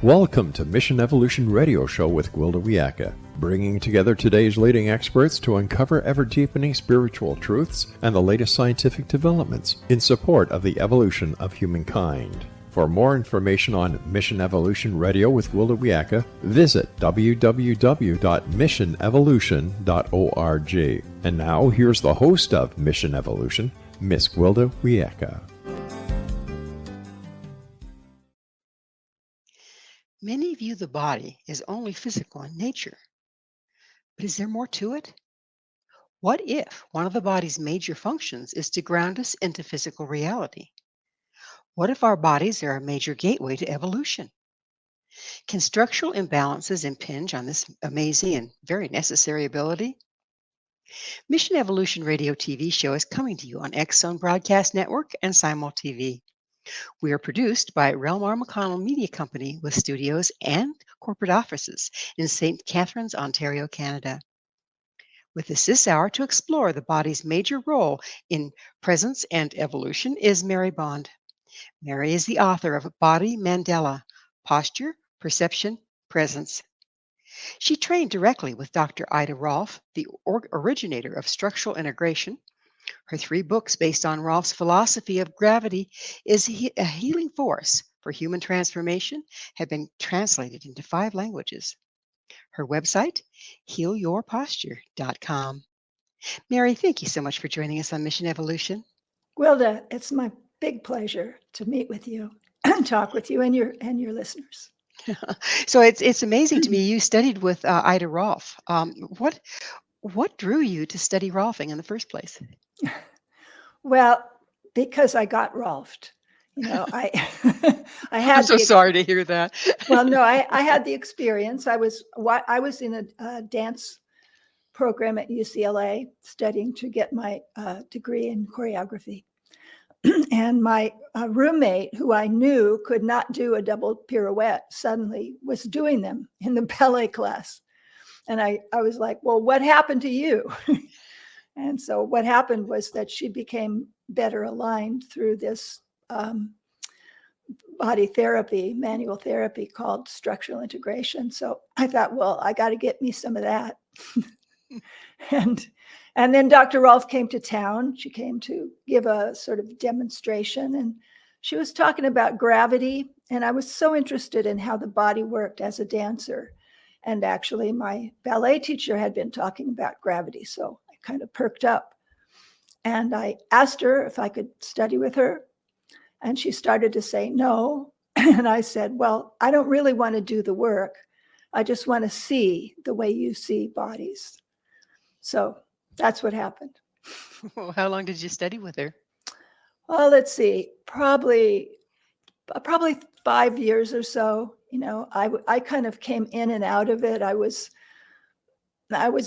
Welcome to Mission Evolution Radio Show with Gwilda Wiyaka, bringing together today's leading experts to uncover ever-deepening spiritual truths and the latest scientific developments in support of the evolution of humankind. For more information on Mission Evolution Radio with Gwilda Wiyaka, visit www.missionevolution.org. And now, here's the host of Mission Evolution, Miss Gwilda Wiyaka. Many view the body as only physical in nature. But is there more to it? What if one of the body's major functions is to ground us into physical reality? What if our bodies are a major gateway to evolution? Can structural imbalances impinge on this amazing and very necessary ability? Mission Evolution Radio TV show is coming to you on X-Zone Broadcast Network and Simul TV. We are produced by Relmar McConnell Media Company with studios and corporate offices in St. Catharines, Ontario, Canada. With us this hour to explore the body's major role in presence and evolution is Mary Bond. Mary is the author of Body Mandala, Posture, Perception, Presence. She trained directly with Dr. Ida Rolf, the originator of structural integration. Her 3 books based on Rolf's philosophy of gravity is a healing force for human transformation have been translated into 5 languages. Her website, healyourposture.com. Mary, thank you so much for joining us on Mission Evolution. Gwilda, it's my big pleasure to meet with you and talk with you and your listeners. So it's amazing to me. You studied with Ida Rolf. What drew you to study Rolfing in the first place? Well, because I got Rolfed. You know, I had. I'm so sorry to hear that. Well, no, I had the experience. I was in a dance program at UCLA studying to get my degree in choreography. And my roommate, who I knew could not do a double pirouette, suddenly was doing them in the ballet class. And I was like, well, what happened to you? And so what happened was that she became better aligned through this body therapy, manual therapy called structural integration. So I thought, well, I got to get me some of that. And then Dr. Rolf came to town. She came to give a sort of demonstration, and she was talking about gravity. And I was so interested in how the body worked as a dancer. And actually, my ballet teacher had been talking about gravity. So I kind of perked up. And I asked her if I could study with her. And she started to say no. And I said, well, I don't really want to do the work. I just want to see the way you see bodies. So that's what happened. Well, how long did you study with her? Well, let's see, probably 5 years or so. You know, I kind of came in and out of it. I was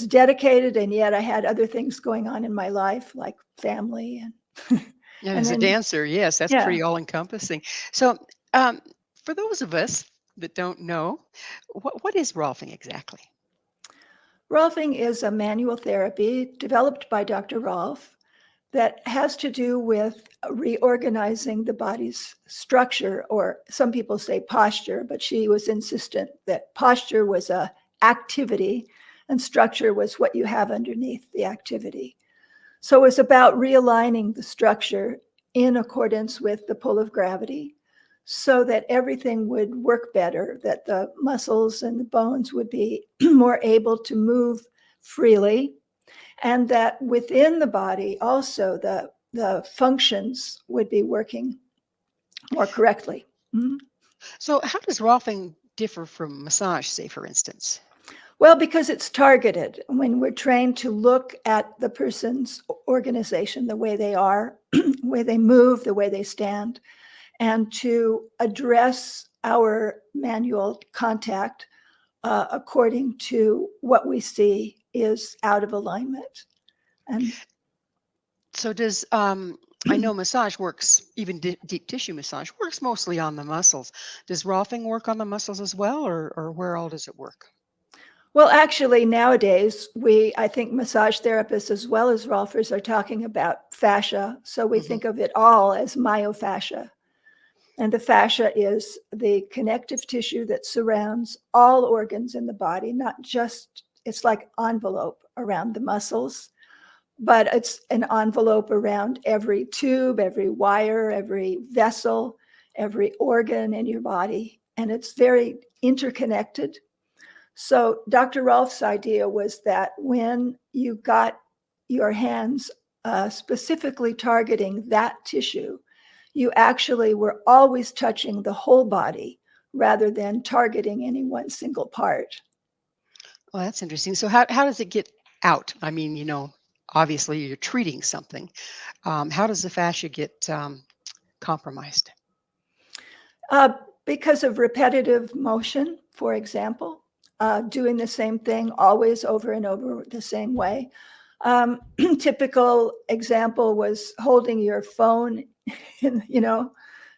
dedicated, and yet I had other things going on in my life, like family and. Yeah, as a dancer, yes, that's pretty all-encompassing. So, for those of us that don't know, what is Rolfing exactly? Rolfing is a manual therapy developed by Dr. Rolf that has to do with reorganizing the body's structure, or some people say posture, but she was insistent that posture was a activity and structure was what you have underneath the activity. So it was about realigning the structure in accordance with the pull of gravity so that everything would work better, that the muscles and the bones would be more able to move freely, and that within the body also the functions would be working more correctly. Mm-hmm. So how does Rolfing differ from massage, say, for instance? Well, because it's targeted. When we're trained to look at the person's organization, the way they are, the way they move, the way they stand, and to address our manual contact according to what we see is out of alignment. And so does, I know massage works, even deep tissue massage works mostly on the muscles. Does Rolfing work on the muscles as well, or where all does it work? Well, actually, nowadays, I think massage therapists as well as Rolfers are talking about fascia. So we think of it all as myofascia. And the fascia is the connective tissue that surrounds all organs in the body, not just, it's like envelope around the muscles, but it's an envelope around every tube, every wire, every vessel, every organ in your body. And it's very interconnected. So Dr. Rolf's idea was that when you got your hands specifically targeting that tissue, you actually were always touching the whole body rather than targeting any one single part. Well, that's interesting. So how does it get out? I mean, obviously you're treating something. How does the fascia get compromised? Because of repetitive motion, for example, doing the same thing always over and over the same way. Typical example was holding your phone,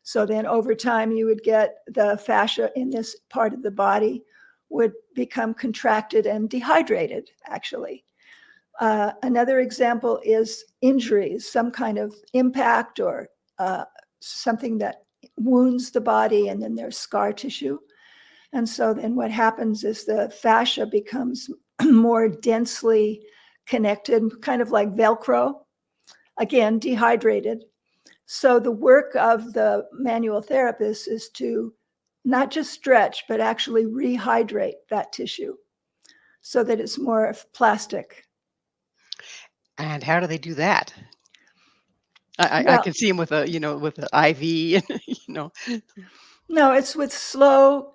so then over time you would get the fascia in this part of the body would become contracted and dehydrated, actually. Another example is injuries, some kind of impact or something that wounds the body, and then there's scar tissue. And so then what happens is the fascia becomes more densely connected, kind of like Velcro, again, dehydrated. So the work of the manual therapist is to not just stretch, but actually rehydrate that tissue so that it's more plastic. And how do they do that? I Well, can see him with with an IV, no, it's with slow,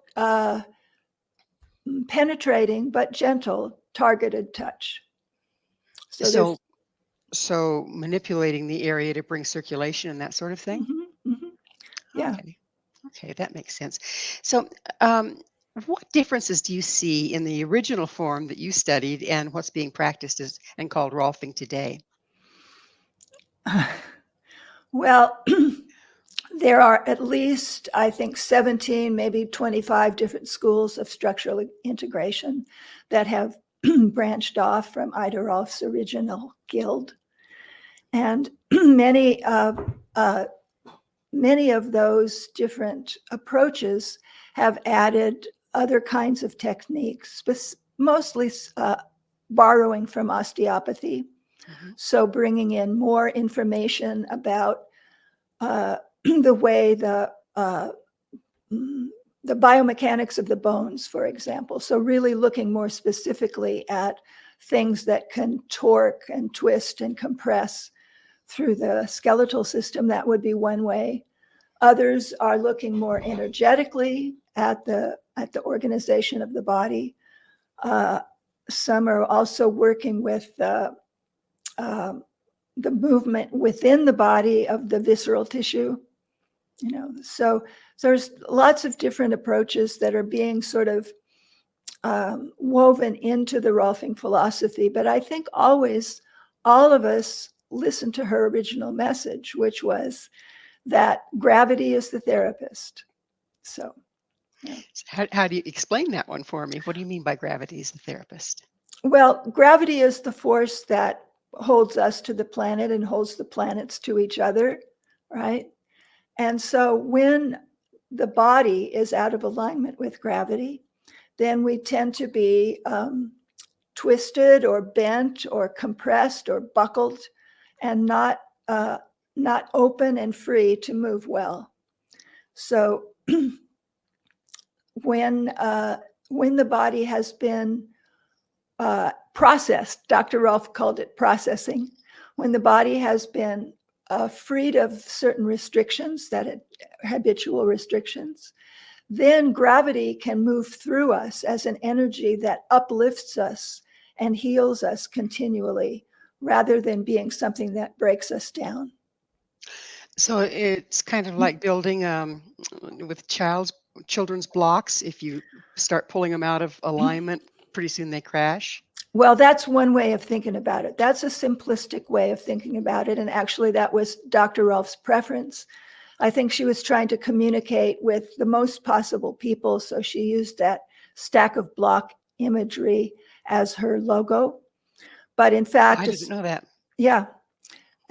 penetrating, but gentle, targeted touch. So manipulating the area to bring circulation and that sort of thing. Yeah. Okay, that makes sense. So, what differences do you see in the original form that you studied and what's being practiced and called Rolfing today? Well, there are at least, I think, 17, maybe 25 different schools of structural integration that have branched off from Ida Rolf's original guild. And many of those different approaches have added other kinds of techniques, mostly borrowing from osteopathy. So bringing in more information about the way the biomechanics of the bones, for example. So really looking more specifically at things that can torque and twist and compress through the skeletal system. That would be one way. Others are looking more energetically at the organization of the body. Some are also working with the movement within the body of the visceral tissue. So there's lots of different approaches that are being sort of woven into the Rolfing philosophy. But I think always all of us listen to her original message, which was that gravity is the therapist. So, yeah. How do you explain that one for me? What do you mean by gravity is the therapist? Well, gravity is the force that holds us to the planet and holds the planets to each other, right? And so when the body is out of alignment with gravity, then we tend to be twisted or bent or compressed or buckled and not open and free to move well. So when the body has been processed, Dr. Rolf called it processing, when the body has been freed of certain restrictions, habitual restrictions, then gravity can move through us as an energy that uplifts us and heals us continually, rather than being something that breaks us down. So it's kind of like building with children's blocks. If you start pulling them out of alignment, pretty soon they crash. Well, that's one way of thinking about it. That's a simplistic way of thinking about it. And actually, that was Dr. Rolf's preference. I think she was trying to communicate with the most possible people. So she used that stack of block imagery as her logo. But in fact, I didn't know that. Yeah.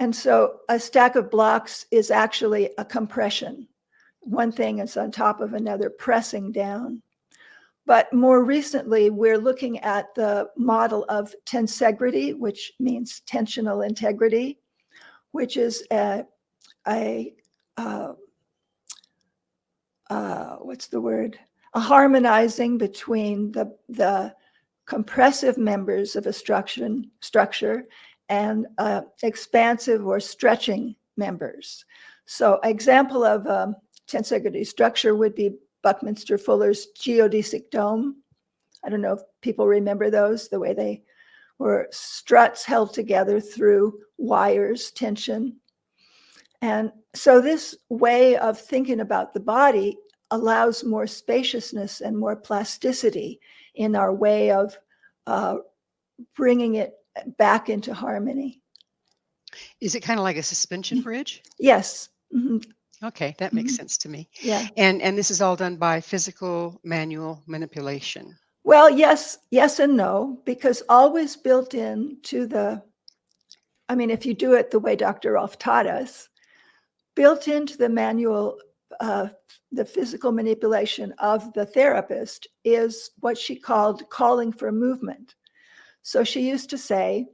And so a stack of blocks is actually a compression. one thing is on top of another, pressing down. But more recently, we're looking at the model of tensegrity, which means tensional integrity, which is what's the word? A harmonizing between the compressive members of a structure and expansive or stretching members. So an example of a tensegrity structure would be Buckminster Fuller's geodesic dome. I don't know if people remember those, the way they were struts held together through wires, tension. And so this way of thinking about the body allows more spaciousness and more plasticity in our way of bringing it back into harmony. Is it kind of like a suspension bridge? Yes. Mm-hmm. Okay, that makes sense to me. Yeah. And this is all done by physical manual manipulation. Well, yes and no, because always built into if you do it the way Dr. Rolf taught us, built into the manual, the physical manipulation of the therapist is what she called calling for movement. So she used to say,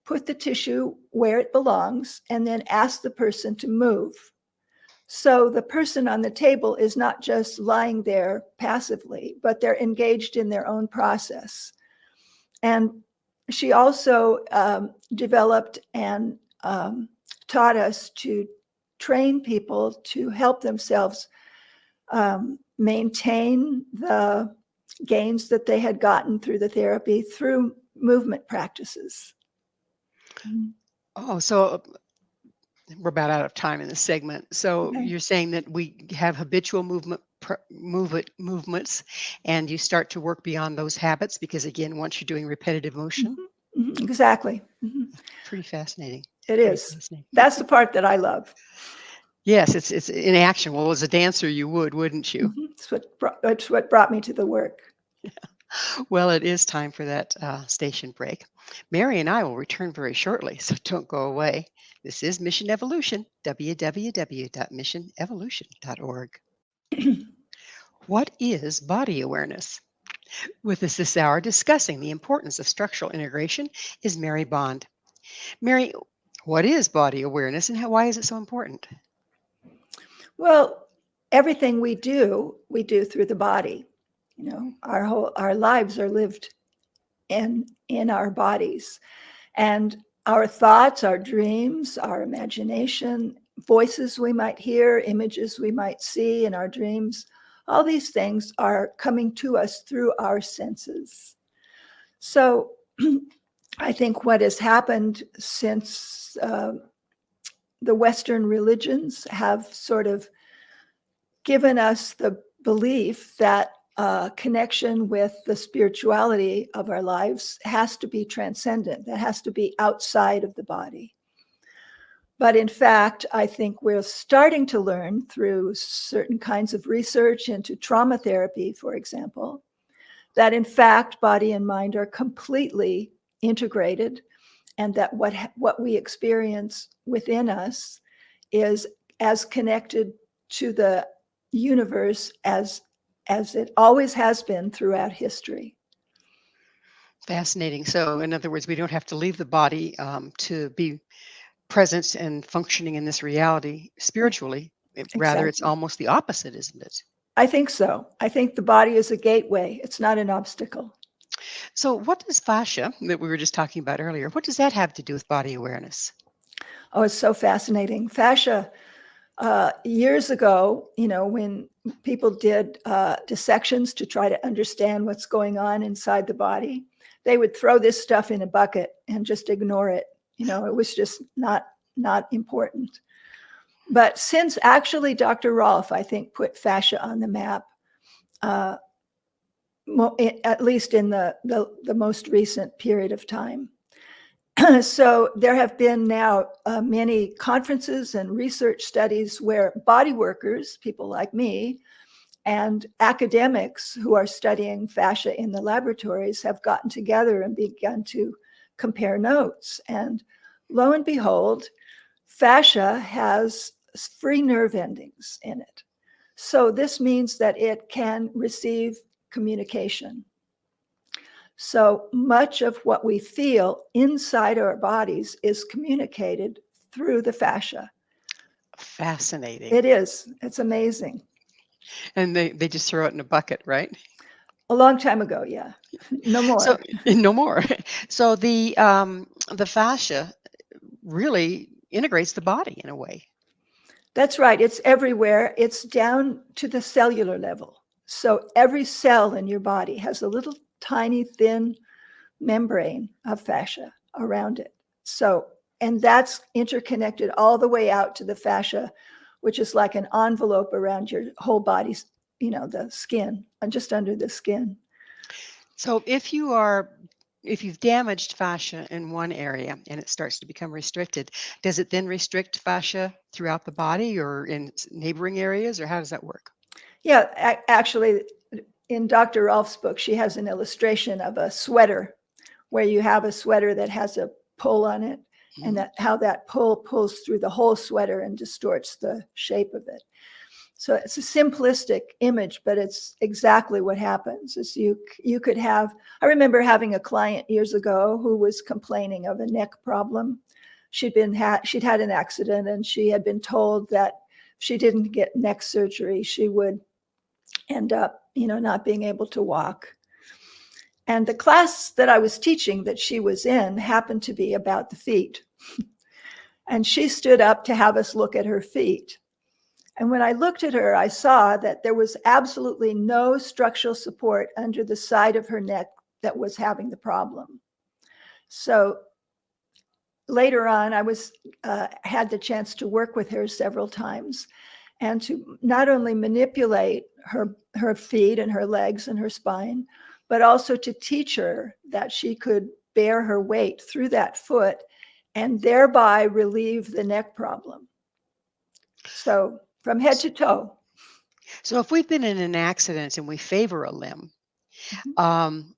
put the tissue where it belongs and then ask the person to move. So the person on the table is not just lying there passively, but they're engaged in their own process. And she also developed and taught us to train people to help themselves maintain the gains that they had gotten through the therapy through movement practices. Oh, so we're about out of time in this segment. So Okay. You're saying that we have habitual movements, and you start to work beyond those habits because, again, once you're doing repetitive motion. Mm-hmm. Mm-hmm. Exactly. Mm-hmm. Pretty fascinating. It is. That's the part that I love. Yes, it's in action. Well, as a dancer, you wouldn't you? Mm-hmm. That's what brought me to the work. Well, it is time for that station break. Mary and I will return very shortly, so don't go away. This is Mission Evolution, www.missionevolution.org. What is body awareness? With us this hour discussing the importance of structural integration is Mary Bond. Mary, what is body awareness and why is it so important? Well, everything we do through the body. You know, our lives are lived in our bodies, and our thoughts, our dreams, our imagination, voices we might hear, images we might see in our dreams, all these things are coming to us through our senses. So I think what has happened since the Western religions have sort of given us the belief that connection with the spirituality of our lives has to be transcendent, that has to be outside of the body. But in fact, I think we're starting to learn through certain kinds of research into trauma therapy, for example, that in fact, body and mind are completely integrated, and that what we experience within us is as connected to the universe as it always has been throughout history. Fascinating. So, in other words, we don't have to leave the body to be present and functioning in this reality spiritually. Rather, it's Exactly. almost the opposite, isn't it? I think so. I think the body is a gateway. It's not an obstacle. So, what does fascia that we were just talking about earlier, what does that have to do with body awareness? Oh, it's so fascinating. Fascia, years ago, when people did dissections to try to understand what's going on inside the body, they would throw this stuff in a bucket and just ignore it. It was just not important. But since actually Dr. Rolf, I think, put fascia on the map, at least in the most recent period of time. So there have been now many conferences and research studies where body workers, people like me, and academics who are studying fascia in the laboratories have gotten together and begun to compare notes. And lo and behold, fascia has free nerve endings in it. So this means that it can receive communication. So much of what we feel inside our bodies is communicated through the fascia. Fascinating. It is. It's amazing. And they just throw it in a bucket, right? A long time ago, yeah. No So more. no more. So the fascia really integrates the body in a way. That's right. It's everywhere. It's down to the cellular level. So every cell in your body has a little tiny thin membrane of fascia around it. So, and that's interconnected all the way out to the fascia, which is like an envelope around your whole body, the skin, just under the skin. So if you've damaged fascia in one area and it starts to become restricted, does it then restrict fascia throughout the body or in neighboring areas, or how does that work? Yeah, actually, in Dr. Rolf's book, she has an illustration of a sweater where you have a sweater that has a pull on it, and that how that pull pulls through the whole sweater and distorts the shape of it. So it's a simplistic image, but it's exactly what happens. Is you could have. I remember having a client years ago who was complaining of a neck problem. She'd had an accident, and she had been told that if she didn't get neck surgery, she would end up, not being able to walk. And the class that I was teaching that she was in happened to be about the feet. And she stood up to have us look at her feet. And when I looked at her, I saw that there was absolutely no structural support under the side of her neck that was having the problem. So later on, I had the chance to work with her several times and to not only manipulate her feet and her legs and her spine, but also to teach her that she could bear her weight through that foot and thereby relieve the neck problem. So from head to toe. So if we've been in an accident and we favor a limb, and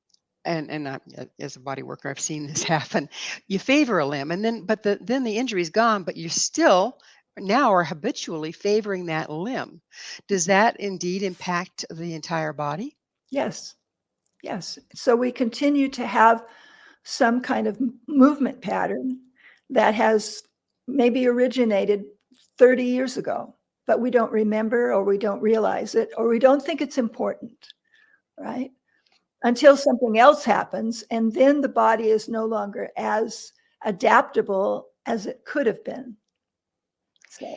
as a body worker, I've seen this happen. You favor a limb, and then the injury's gone, but you still now are habitually favoring that limb. Does that indeed impact the entire body? Yes. Yes. So we continue to have some kind of movement pattern that has maybe originated 30 years ago, but we don't remember, or we don't realize it, or we don't think it's important, right? Until something else happens, and then the body is no longer as adaptable as it could have been. So,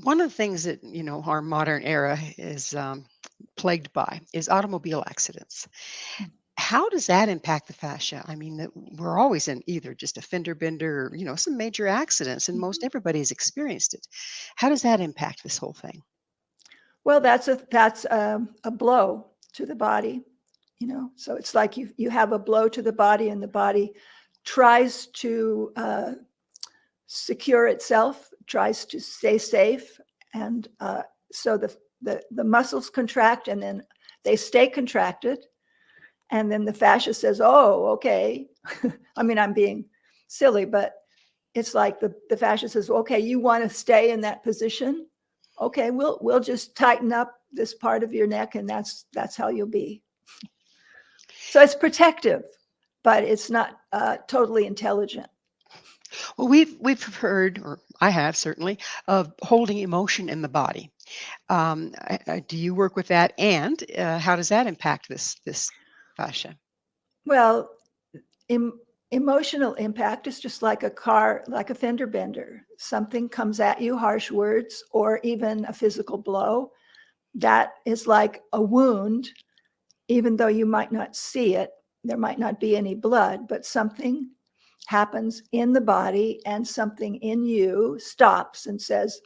One of the things that our modern era is plagued by is automobile accidents. How does that impact the fascia? I mean, we're always in either just a fender bender or, some major accidents, and most everybody's experienced it. How does that impact this whole thing? well, that's a blow to the body, So it's like you have a blow to the body, and the body tries to secure itself, tries to stay safe, and so the muscles contract, and then they stay contracted, and then the fascia says, "Oh, okay." I mean, I'm being silly, but it's like the fascia says, "Okay, you want to stay in that position? Okay, we'll just tighten up this part of your neck, and that's how you'll be." So it's protective, but it's not totally intelligent. Well, we've heard, or I have certainly, of holding emotion in the body. Do you work with that, and how does that impact this fascia? Well, emotional impact is just like like a fender bender. Something comes at you, harsh words, or even a physical blow. That is like a wound, even though you might not see it. There might not be any blood, but something happens in the body, and something in you stops and says,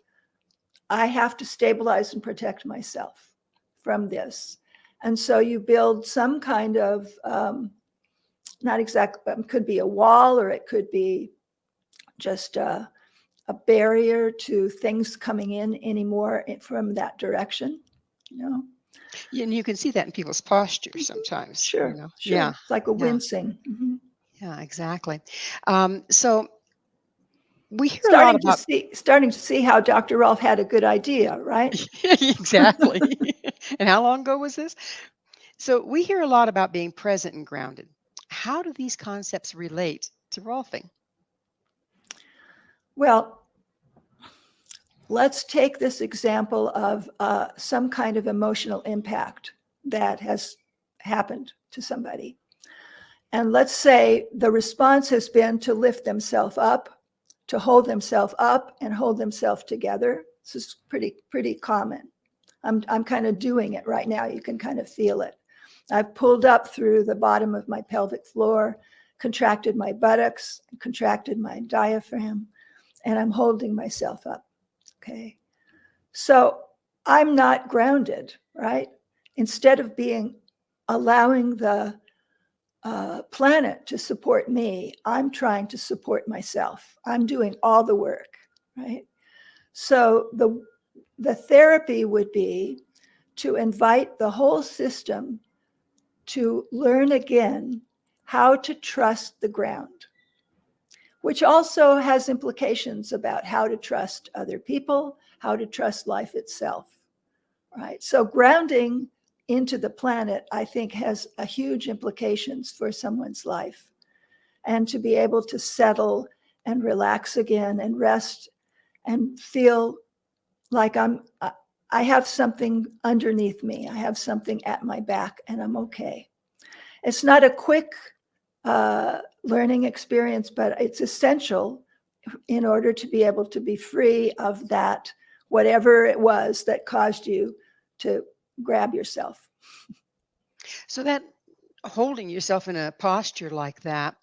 I have to stabilize and protect myself from this. And so you build some kind of, not exactly, could be a wall, or it could be just a barrier to things coming in anymore from that direction, Yeah, and you can see that in people's posture sometimes. Sure, sure. Yeah, It's like a yeah, wincing. yeah, exactly. So We hear a lot about starting to see how Dr. Rolf had a good idea, right? exactly. And how long ago was this? So we hear a lot about being present and grounded. How do these concepts relate to Rolfing? Well, let's take this example of some kind of emotional impact that has happened to somebody. And let's say the response has been to lift themselves up, to hold themselves up and hold themselves together. This is pretty common. I'm kind of doing it right now. You can kind of feel it. I've pulled up through the bottom of my pelvic floor, contracted my buttocks, contracted my diaphragm, and I'm holding myself up. Okay. So I'm not grounded, right? Instead of allowing the planet to support me, I'm trying to support myself. I'm doing all the work, right? So the therapy would be to invite the whole system to learn again how to trust the ground, which also has implications about how to trust other people, how to trust life itself, right? So grounding into the planet, I think, has a huge implications for someone's life. And to be able to settle and relax again and rest and feel like I have something underneath me. I have something at my back and I'm okay. It's not a quick learning experience, but it's essential in order to be able to be free of that, whatever it was that caused you to grab yourself. So that holding yourself in a posture like that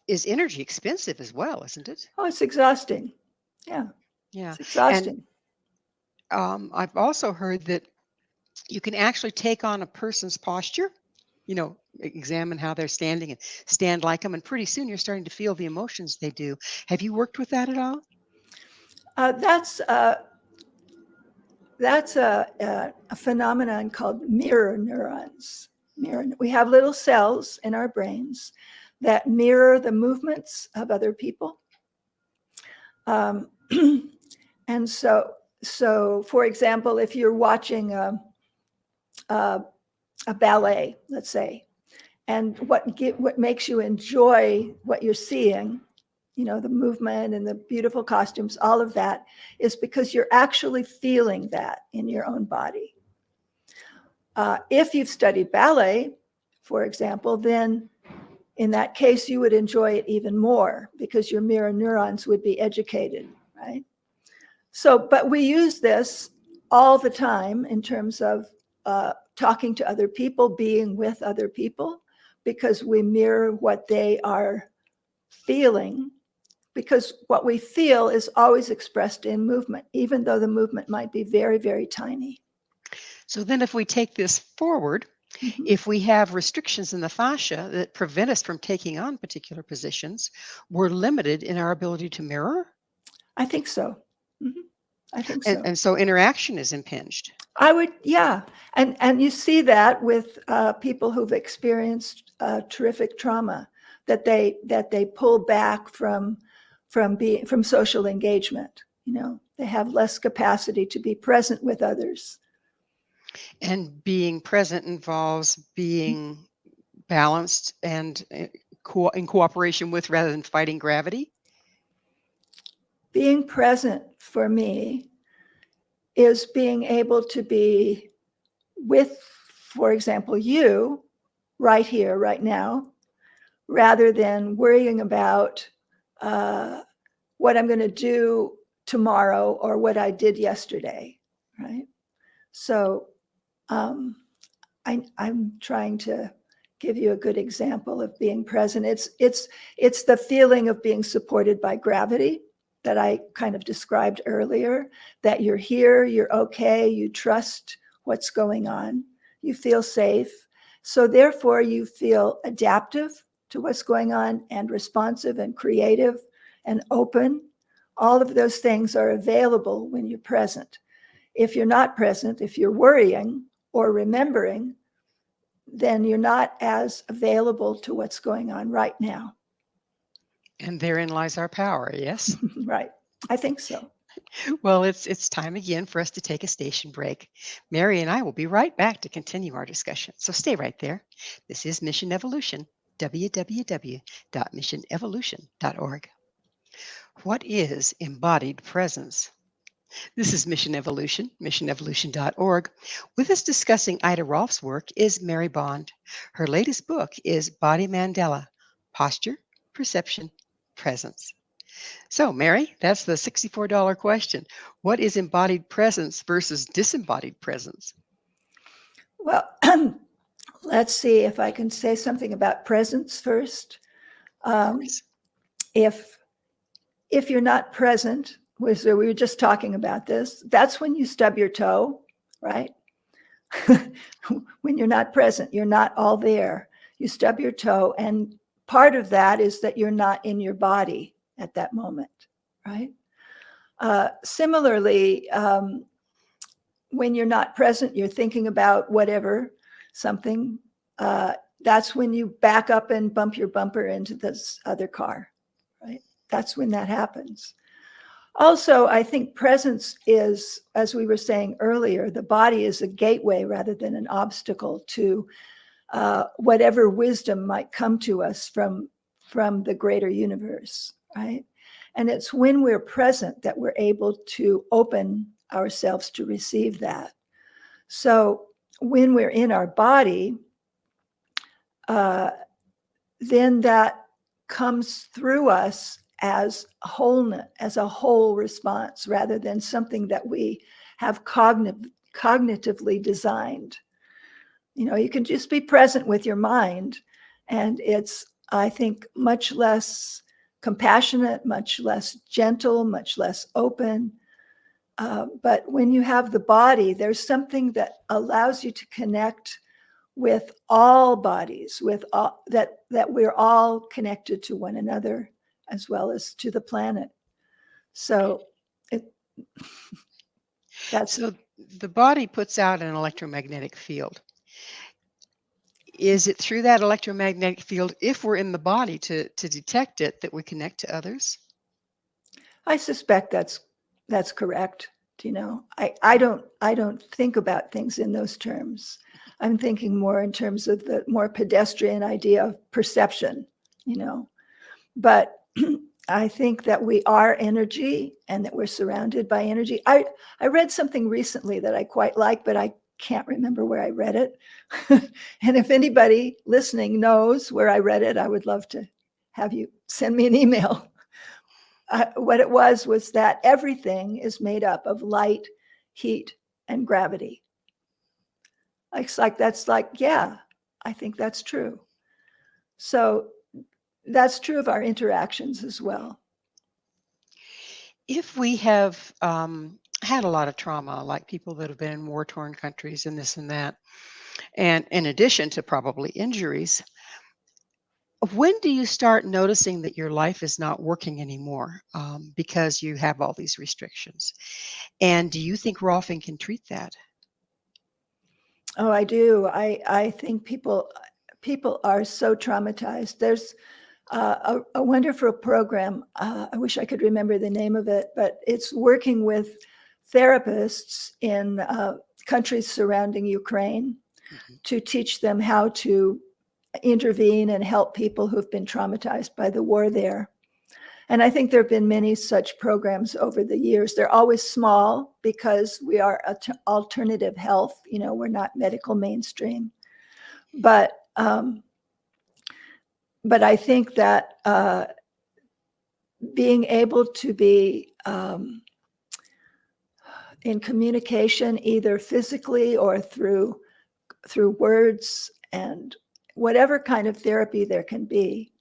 is energy expensive as well, isn't it? Oh, it's exhausting. Yeah, Yeah. it's And exhausting. I've also heard that you can actually take on a person's posture, examine how they're standing and stand like them. And pretty soon you're starting to feel the emotions they do. Have you worked with that at all? That's a phenomenon called mirror neurons. We have little cells in our brains that mirror the movements of other people. And so, for example, if you're watching a ballet, let's say, and what makes you enjoy what you're seeing, the movement and the beautiful costumes, all of that is because you're actually feeling that in your own body. If you've studied ballet, for example, then in that case, you would enjoy it even more because your mirror neurons would be educated, right? So, but we use this all the time in terms of talking to other people, being with other people, because we mirror what they are feeling, because what we feel is always expressed in movement, even though the movement might be very, very tiny. So then if we take this forward, if we have restrictions in the fascia that prevent us from taking on particular positions, we're limited in our ability to mirror. I think so. Mm-hmm. I think And, so. and so interaction is impinged. I would, yeah. And you see that with people who've experienced terrific trauma, that they pull back from social engagement. They have less capacity to be present with others. And being present involves being balanced and in cooperation with rather than fighting gravity. Being present for me is being able to be with, for example, you right here, right now, rather than worrying about what I'm going to do tomorrow or what I did yesterday, right? So I'm trying to give you a good example of being present. It's the feeling of being supported by gravity that I kind of described earlier, that you're here, you're okay, you trust what's going on, you feel safe. So therefore you feel adaptive to what's going on and responsive and creative and open. All of those things are available when you're present. If you're not present, if you're worrying or remembering, then you're not as available to what's going on right now. And therein lies our power, yes? Right. I think so. Well, it's time again for us to take a station break. Mary and I will be right back to continue our discussion. So stay right there. This is Mission Evolution, www.missionevolution.org. What is embodied presence? This is Mission Evolution, missionevolution.org. With us discussing Ida Rolf's work is Mary Bond. Her latest book is Body Mandala: Posture, Perception, Presence. So, Mary, that's the $64 question. What is embodied presence versus disembodied presence? Well, let's see if I can say something about presence first. Of course. If you're not present, so we were just talking about this, that's when you stub your toe, right? When you're not present, you're not all there. You stub your toe, and part of that is that you're not in your body at that moment, right? Similarly, when you're not present, you're thinking about whatever, something. That's when you back up and bump your bumper into this other car, right? That's when that happens. Also, I think presence is, as we were saying earlier, the body is a gateway rather than an obstacle to whatever wisdom might come to us from the greater universe, right? And it's when we're present that we're able to open ourselves to receive that. So when we're in our body, then that comes through us as wholeness, as a whole response, rather than something that we have cognitively designed. You know, you can just be present with your mind, and it's, I think, much less compassionate, much less gentle, much less open. But when you have the body, there's something that allows you to connect with all bodies, with all, that we're all connected to one another as well as to the planet. So So the body puts out an electromagnetic field. Is it through that electromagnetic field, if we're in the body to detect it, that we connect to others? I suspect that's correct. You know, I don't think about things in those terms. I'm thinking more in terms of the more pedestrian idea of perception, you know. But I think that we are energy and that we're surrounded by energy. I read something recently that I quite like, but I can't remember where I read it. And if anybody listening knows where I read it, I would love to have you send me an email. What it was that everything is made up of light, heat, and gravity. Yeah, I think that's true. So that's true of our interactions as well. If we have had a lot of trauma, like people that have been in war-torn countries and this and that, and in addition to probably injuries, when do you start noticing that your life is not working anymore because you have all these restrictions? And do you think Rolfing can treat that? Oh, I do. I think people are so traumatized. There's a wonderful program. I wish I could remember the name of it, but it's working with therapists in countries surrounding Ukraine to teach them how to intervene and help people who've been traumatized by the war there. And I think there have been many such programs over the years. They're always small because we are alternative health. You know, we're not medical mainstream. But I think that being able to be in communication, either physically or through words and whatever kind of therapy there can be,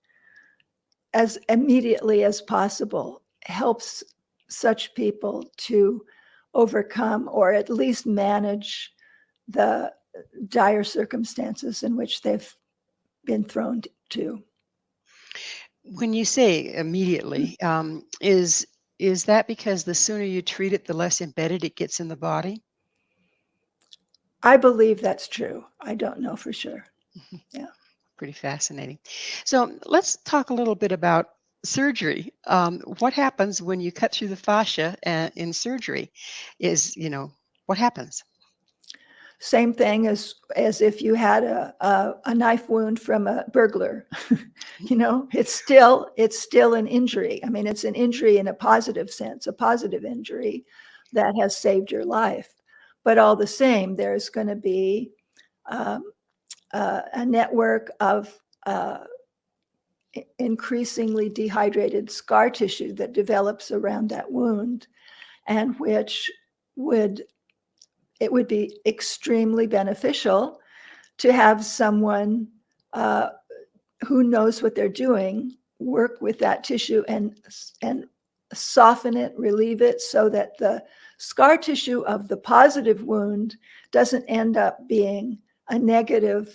as immediately as possible, helps such people to overcome or at least manage the dire circumstances in which they've been thrown to. When you say immediately, is that because the sooner you treat it, the less embedded it gets in the body? I believe that's true. I don't know for sure. Yeah. Pretty fascinating. So let's talk a little bit about surgery. What happens when you cut through the fascia in surgery? What happens? Same thing as if you had a knife wound from a burglar. It's still an injury. I mean, it's an injury in a positive sense, a positive injury that has saved your life. But all the same, there's going to be a network of increasingly dehydrated scar tissue that develops around that wound, and which would be extremely beneficial to have someone who knows what they're doing work with that tissue and soften it, relieve it, so that the scar tissue of the positive wound doesn't end up being a negative,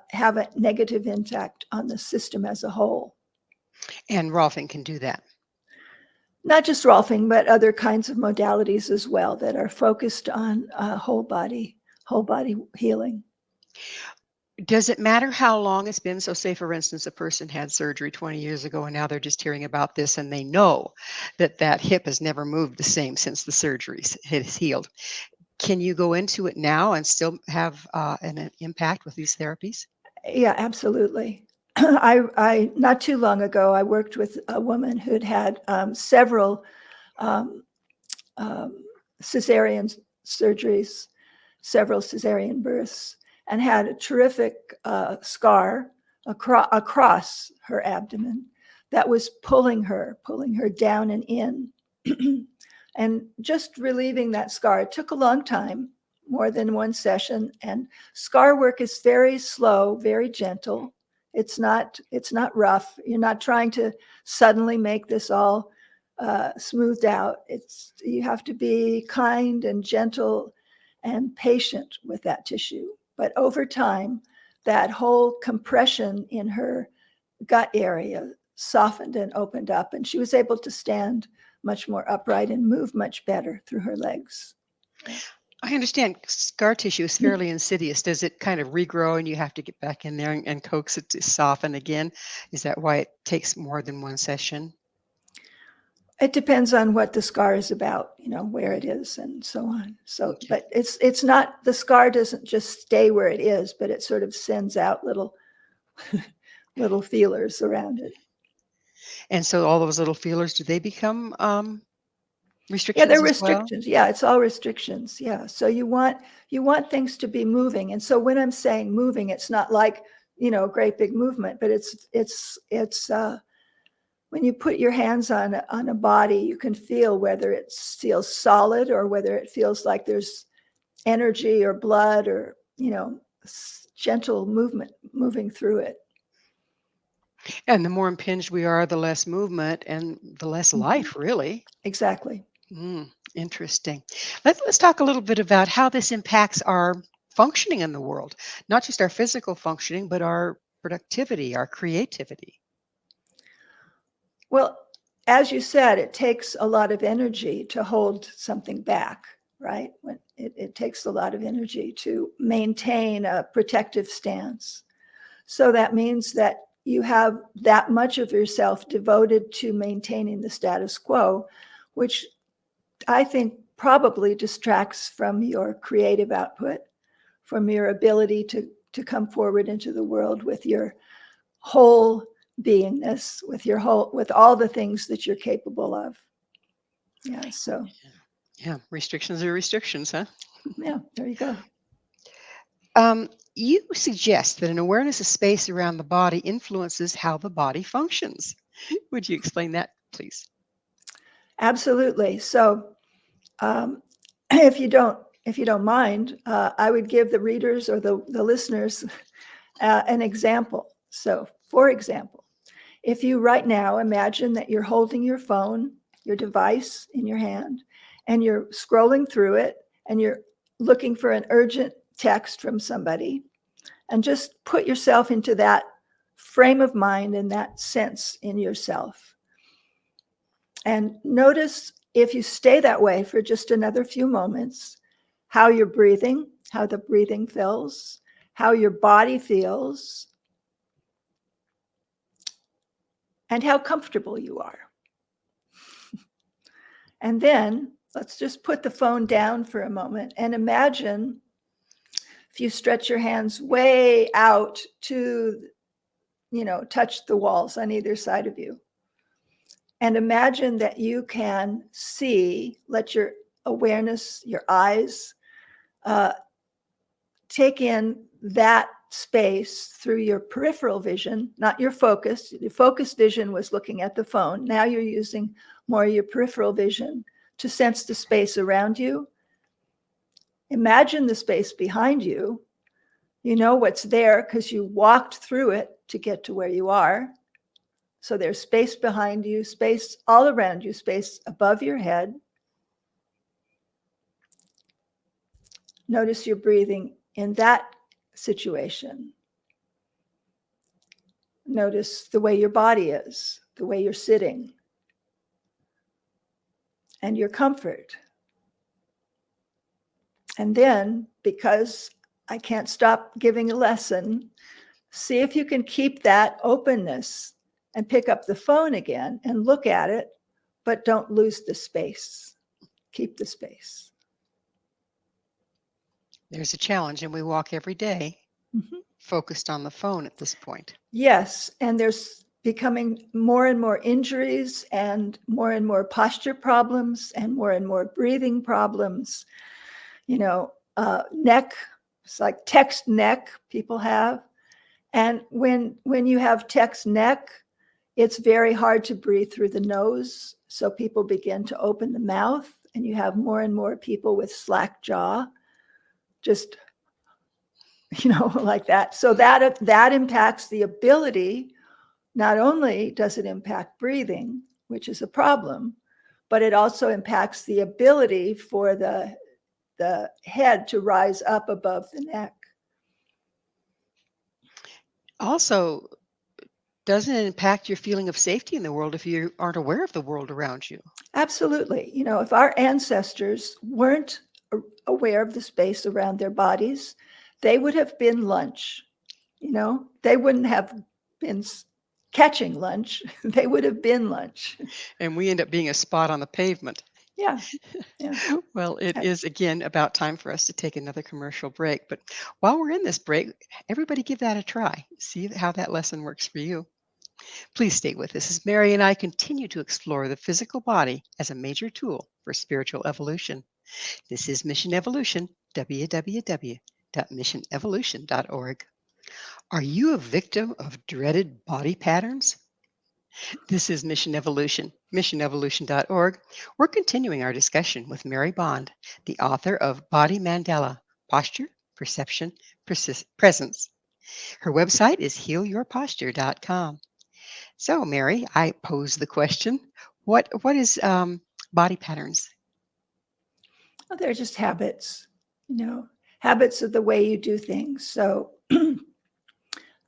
have a negative impact on the system as a whole. And Rolfing can do that. Not just Rolfing, but other kinds of modalities as well that are focused on whole body healing. Does it matter how long it's been? So say, for instance, a person had surgery 20 years ago and now they're just hearing about this and they know that hip has never moved the same since the surgery has healed. Can you go into it now and still have an impact with these therapies? Yeah, absolutely. I not too long ago, I worked with a woman who'd had several cesarean surgeries, several cesarean births, and had a terrific scar across her abdomen that was pulling her down and in. And just relieving that scar, it took a long time, more than one session. And scar work is very slow, very gentle. It's not rough. You're not trying to suddenly make this all smoothed out. You have to be kind and gentle and patient with that tissue. But over time, that whole compression in her gut area softened and opened up, and she was able to stand much more upright and move much better through her legs. I understand scar tissue is fairly insidious. Does it kind of regrow and you have to get back in there and coax it to soften again? Is that why it takes more than one session? It depends on what the scar is about, where it is and so on. So, Okay. but it's not, the scar doesn't just stay where it is, but it sort of sends out little feelers around it. And so all those little feelers, do they become restrictions Yeah, they're as well? restrictions. Yeah, it's all restrictions. Yeah. So you want things to be moving. And so when I'm saying moving, it's not like, a great big movement, but it's when you put your hands on a body, you can feel whether it feels solid or whether it feels like there's energy or blood or, gentle movement moving through it. And the more impinged we are, the less movement and the less life, really. Exactly. Interesting. Let's talk a little bit about how this impacts our functioning in the world, not just our physical functioning, but our productivity, our creativity. Well, as you said, it takes a lot of energy to hold something back, right? It takes a lot of energy to maintain a protective stance. So that means that you have that much of yourself devoted to maintaining the status quo, which I think probably distracts from your creative output, from your ability to come forward into the world with your whole beingness, with all the things that you're capable of. Yeah. So. Yeah, restrictions are restrictions, huh? Yeah, there you go. You suggest that an awareness of space around the body influences how the body functions. Would you explain that, please? Absolutely. So, if you don't mind, I would give the readers or the listeners an example. So, for example, if you right now imagine that you're holding your phone, your device in your hand, and you're scrolling through it, and you're looking for an urgent text from somebody, and just put yourself into that frame of mind and that sense in yourself. And notice, if you stay that way for just another few moments, how you're breathing, how the breathing feels, how your body feels, and how comfortable you are. And then let's just put the phone down for a moment and imagine if you stretch your hands way out to, touch the walls on either side of you. And imagine that you can see, let your awareness, your eyes, take in that space through your peripheral vision, not your focus. Your focused vision was looking at the phone. Now you're using more of your peripheral vision to sense the space around you. Imagine the space behind you. You know what's there because you walked through it to get to where you are. So there's space behind you, space all around you, space above your head. Notice your breathing in that situation. Notice the way your body is, the way you're sitting, and your comfort. And then, because I can't stop giving a lesson, see if you can keep that openness and pick up the phone again and look at it, but don't lose the space. Keep the space. There's a challenge, and we walk every day focused on the phone at this point. Yes, and there's becoming more and more injuries and more posture problems and more breathing problems. Neck, it's like text neck people have. And when you have text neck, it's very hard to breathe through the nose. So people begin to open the mouth, and you have more and more people with slack jaw, just, like that. So that impacts the ability. Not only does it impact breathing, which is a problem, but it also impacts the ability for the head to rise up above the neck. Also, doesn't it impact your feeling of safety in the world if you aren't aware of the world around you? Absolutely. If our ancestors weren't aware of the space around their bodies, they would have been lunch. They wouldn't have been catching lunch. They would have been lunch. And we end up being a spot on the pavement. Yeah. Well, it is again about time for us to take another commercial break. But while we're in this break, everybody give that a try. See how that lesson works for you. Please stay with us as Mary and I continue to explore the physical body as a major tool for spiritual evolution. This is Mission Evolution, www.missionevolution.org. Are you a victim of dreaded body patterns? This is Mission Evolution, missionevolution.org. We're continuing our discussion with Mary Bond, the author of Body Mandala, Posture, Perception, Presence. Her website is healyourposture.com. So, Mary, I pose the question, what is body patterns? Well, they're just habits, habits of the way you do things. So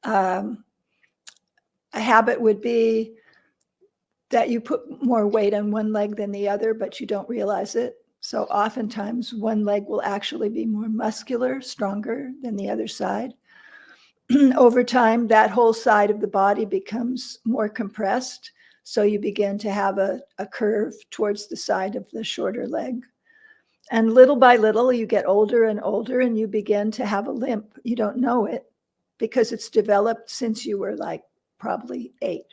a habit would be that you put more weight on one leg than the other, but you don't realize it. So oftentimes one leg will actually be more muscular, stronger than the other side. Over time, that whole side of the body becomes more compressed. So you begin to have a curve towards the side of the shorter leg. And little by little, you get older and older, and you begin to have a limp. You don't know it because it's developed since you were like probably 8,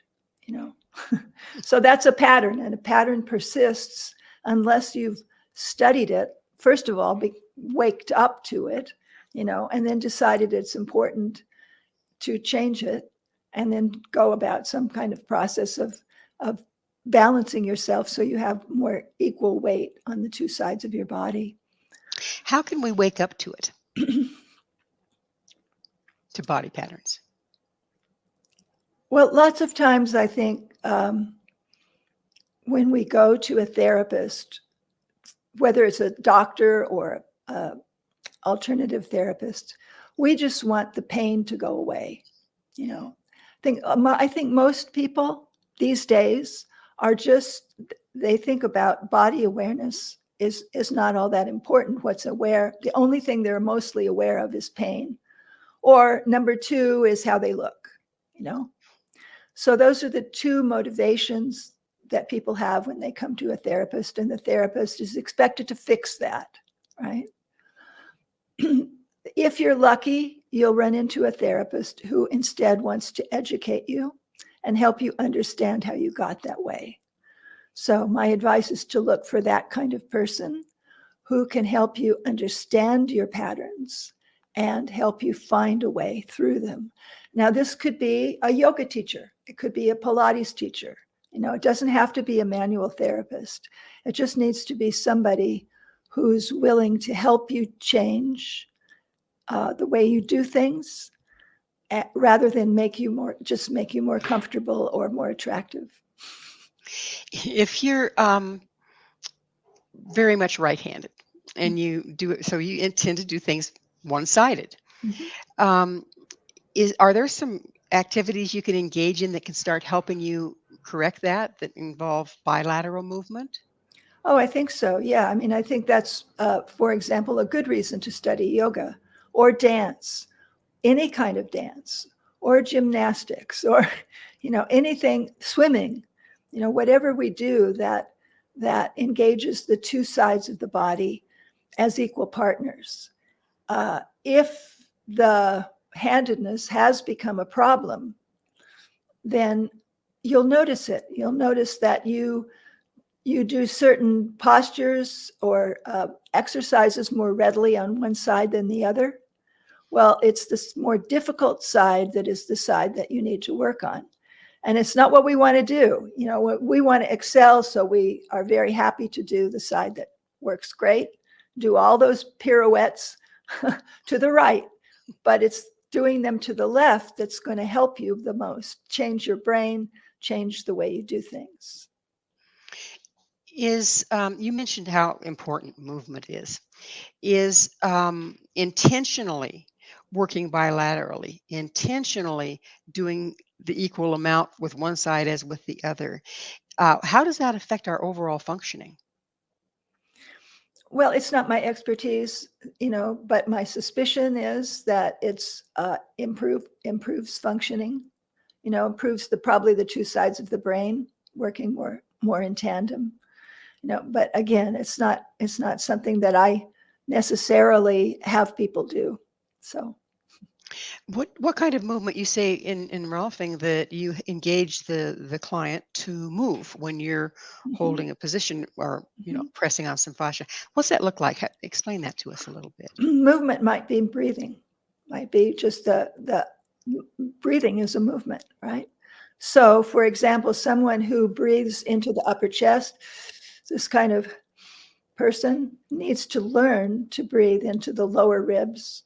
So that's a pattern, and a pattern persists unless you've studied it. First of all, waked up to it, and then decided it's important to change it, and then go about some kind of process of balancing yourself so you have more equal weight on the two sides of your body. How can we wake up to it? To body patterns? Well, lots of times I think when we go to a therapist, whether it's a doctor or an alternative therapist, we just want the pain to go away. I think most people these days are they think about body awareness is not all that important. The only thing they're mostly aware of is pain. Or number 2 is how they look, So those are the two motivations that people have when they come to a therapist, and the therapist is expected to fix that, right? If you're lucky, you'll run into a therapist who instead wants to educate you and help you understand how you got that way. So my advice is to look for that kind of person who can help you understand your patterns and help you find a way through them. Now, this could be a yoga teacher. It could be a Pilates teacher. It doesn't have to be a manual therapist. It just needs to be somebody who's willing to help you change the way you do things, rather than make you more comfortable or more attractive. If you're very much right-handed and you do it, so you intend to do things one-sided, Mhm. Are there some activities you can engage in that can start helping you correct that involve bilateral movement? Oh, I think so. Yeah. I mean, I think that's, for example, a good reason to study yoga or dance, any kind of dance, or gymnastics, or, anything, swimming, whatever we do that engages the two sides of the body as equal partners. If the handedness has become a problem, then you'll notice it. You'll notice that you do certain postures or exercises more readily on one side than the other. Well, it's this more difficult side that is the side that you need to work on. And it's not what we want to do. We want to excel, so we are very happy to do the side that works great, do all those pirouettes to the right, but it's doing them to the left that's going to help you the most, change your brain, change the way you do things. You mentioned how important movement is intentionally working bilaterally, intentionally doing the equal amount with one side as with the other. How does that affect our overall functioning? Well, it's not my expertise, but my suspicion is that it's improves functioning, improves probably the two sides of the brain working more in tandem. But again, it's not something that I necessarily have people do. So What kind of movement you say in Rolfing that you engage the client to move when you're mhm, holding a position or mhm. pressing on some fascia? What's that look like? Explain that to us a little bit. Movement might be breathing, might be just the breathing is a movement, right? So, for example, someone who breathes into the upper chest, this kind of person needs to learn to breathe into the lower ribs.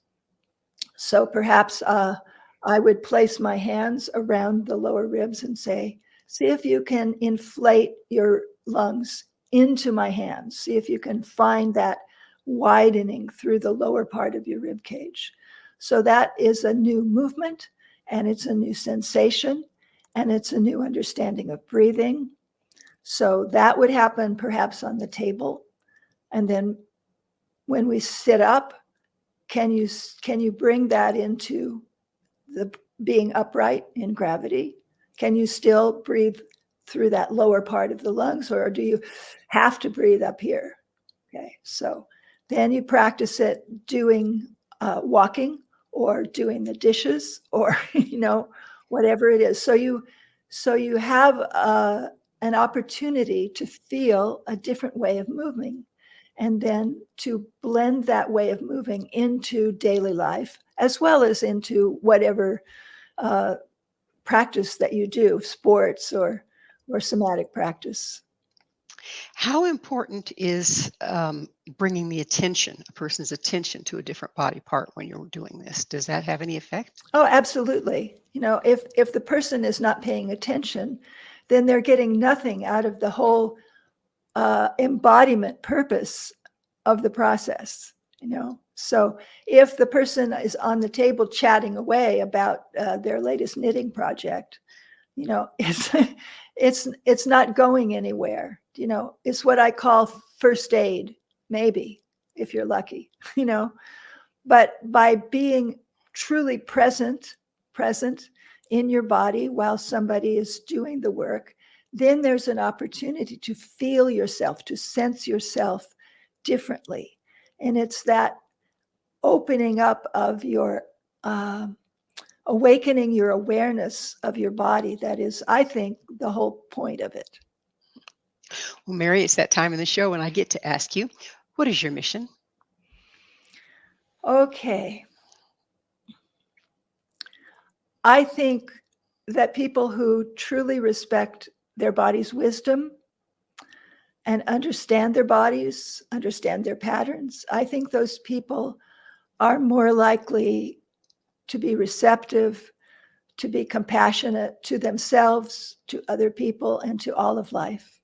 So perhaps I would place my hands around the lower ribs and say, see if you can inflate your lungs into my hands. See if you can find that widening through the lower part of your rib cage. So that is a new movement, and it's a new sensation, and it's a new understanding of breathing. So that would happen perhaps on the table. And then when we sit up, can you bring that into the being upright in gravity? Can you still breathe through that lower part of the lungs, or do you have to breathe up here? Okay, so then you practice it doing walking or doing the dishes or whatever it is. So you have an opportunity to feel a different way of moving, and then to blend that way of moving into daily life as well as into whatever practice that you do, sports or somatic practice. How important is bringing a person's attention to a different body part when you're doing this? Does that have any effect? Oh, absolutely. If the person is not paying attention, then they're getting nothing out of the whole embodiment purpose of the process. So if the person is on the table chatting away about their latest knitting project, it's not going anywhere. It's what I call first aid, maybe, if you're lucky. But by being truly present, in your body while somebody is doing the work, then there's an opportunity to feel yourself, to sense yourself differently. And it's that opening up of your, awakening your awareness of your body that is, I think, the whole point of it. Well, Mary, it's that time in the show when I get to ask you, what is your mission? Okay. I think that people who truly respect their body's wisdom and understand their bodies, understand their patterns, I think those people are more likely to be receptive, to be compassionate to themselves, to other people, and to all of life.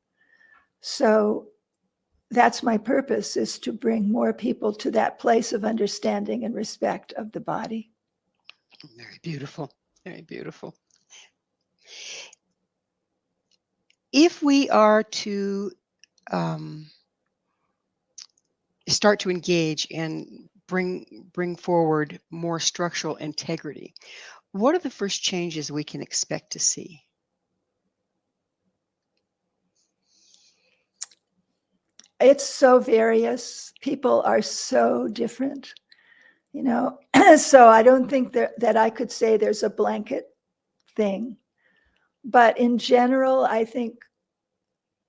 So that's my purpose, is to bring more people to that place of understanding and respect of the body. Very beautiful. Very beautiful. If we are to start to engage and bring forward more structural integrity, what are the first changes we can expect to see? It's so various. People are so different, you know. So I don't think that I could say there's a blanket thing. But in general, I think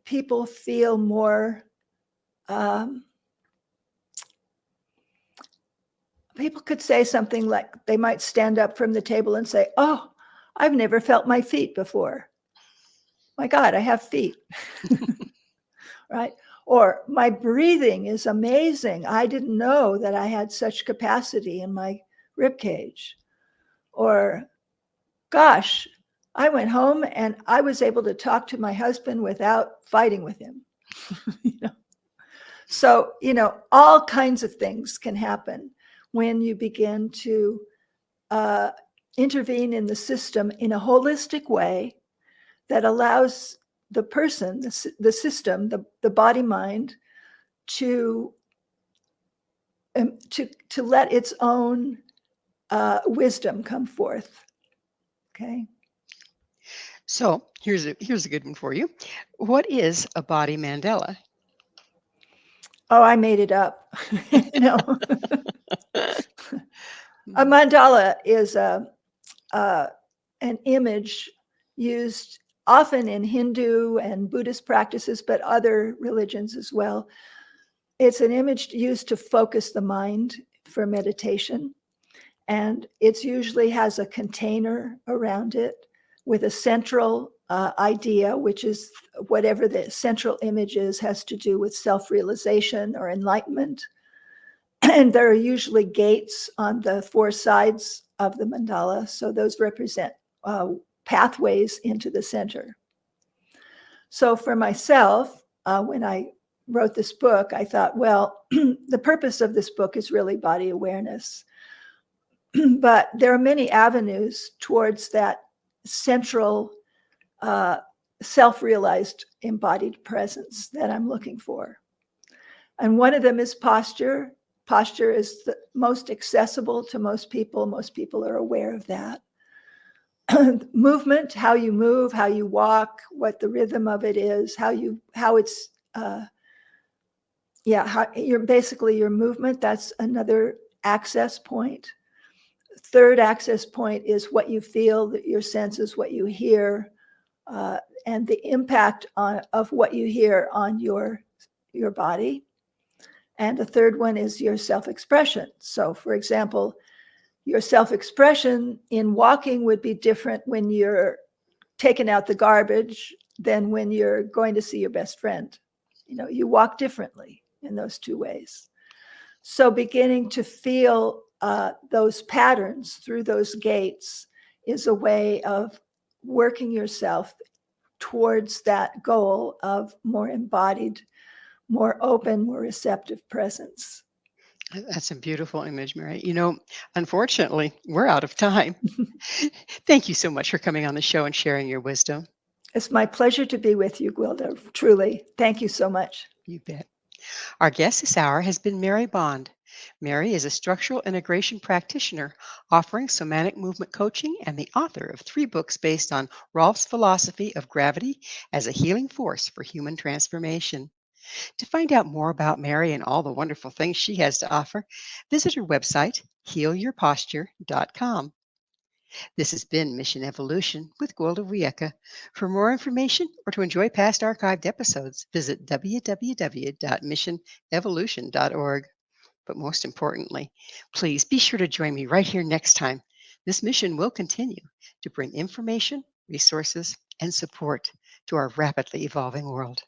people feel more, people could say something like, they might stand up from the table and say, oh, I've never felt my feet before. My God, I have feet. Right? Or my breathing is amazing. I didn't know that I had such capacity in my rib cage. Or, gosh, I went home and I was able to talk to my husband without fighting with him. You know? So, you know, all kinds of things can happen when you begin to intervene in the system in a holistic way that allows the person, the system, the body mind to let its own wisdom come forth. Okay. So here's a good one for you. What is a body mandala? Oh, I made it up. You know, a mandala is an image used often in Hindu and Buddhist practices, but other religions as well. It's an image used to focus the mind for meditation. And it usually has a container around it with a central idea, which is whatever the central image is, has to do with self-realization or enlightenment. And there are usually gates on the four sides of the mandala. So those represent pathways into the center. So for myself, when I wrote this book, I thought, well, the purpose of this book is really body awareness. But there are many avenues towards that central self-realized embodied presence that I'm looking for. And one of them is posture. Posture is the most accessible to most people. Most people are aware of that. Movement, how you move, how you walk, what the rhythm of it is, how it's basically your movement. That's another access point. Third access point is what you feel, your senses, what you hear, and the impact of what you hear on your body. And the third one is your self-expression. So, for example, your self-expression in walking would be different when you're taking out the garbage than when you're going to see your best friend. You know, you walk differently in those two ways. So beginning to feel those patterns through those gates is a way of working yourself towards that goal of more embodied, more open, more receptive presence. That's a beautiful image, Mary. You know, unfortunately, we're out of time. Thank you so much for coming on the show and sharing your wisdom. It's my pleasure to be with you, Gwilda. Truly. Thank you so much. You bet. Our guest this hour has been Mary Bond. Mary is a structural integration practitioner offering somatic movement coaching and the author of 3 books based on Rolf's philosophy of gravity as a healing force for human transformation. To find out more about Mary and all the wonderful things she has to offer, visit her website, healyourposture.com. This has been Mission Evolution with Gwilda Wiyaka. For more information or to enjoy past archived episodes, visit www.missionevolution.org. But most importantly, please be sure to join me right here next time. This mission will continue to bring information, resources, and support to our rapidly evolving world.